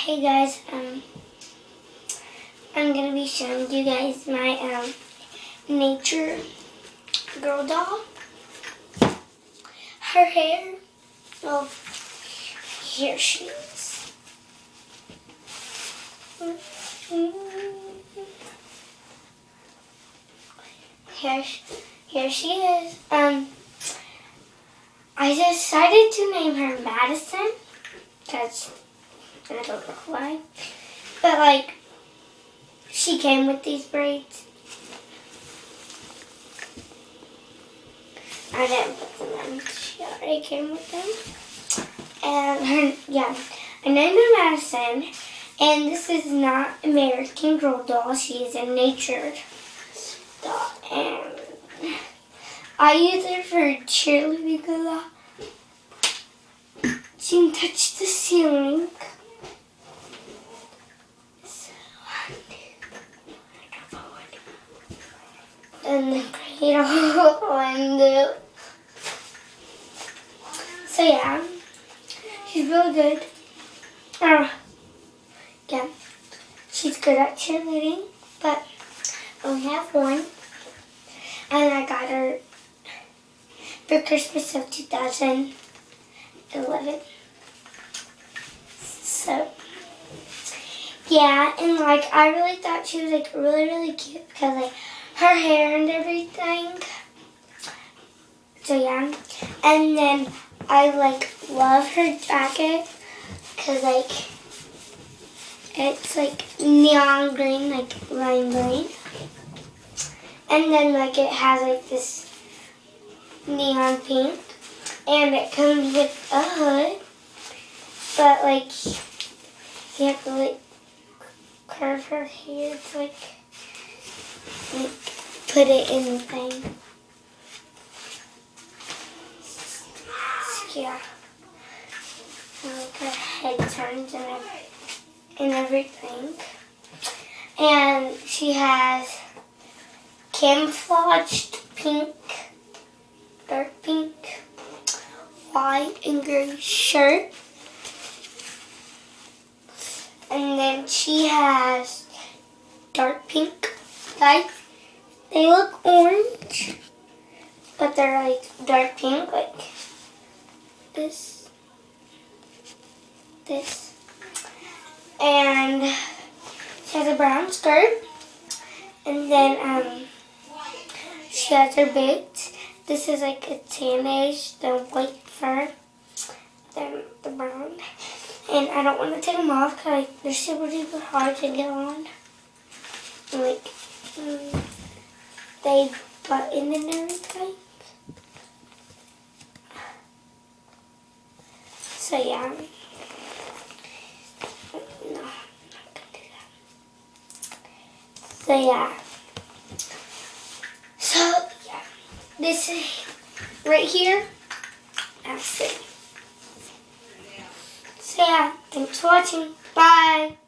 Hey guys, I'm gonna be showing you guys my nature girl doll. Her hair, well, here she is. Here she is. I decided to name her Madison because I don't know why, but like she came with these braids. I didn't put them in. She already came with them. And I named her Madison. And this is not American Girl doll. She is a nature doll. And I use her for cheerleading a lot. She can touch the ceiling. And the cradle and so yeah, she's really good. Yeah, she's good at cheerleading, but I only have one, and I got her for Christmas of 2011. So yeah, and like I really thought she was like really cute because like her hair and everything. So yeah, and then I like love her jacket because like it's like neon green, like lime green, and then like it has like this neon pink, and it comes with a hood, but like you have to like curve her hair to like put it in the thing. So, yeah. Like her head turns and everything. And she has camouflaged pink, dark pink, white and gray shirt. And then she has dark pink lights. They look orange, but they're like dark pink, like this. And she has a brown skirt, and then she has her boots. This is like a tannage, the white fur, then the brown. And I don't want to take them off because like, they're super hard to get on. And, like, they button and everything. So yeah. No, I'm not gonna do that. So yeah. So yeah. This is right here. That's it. So yeah, thanks for watching. Bye.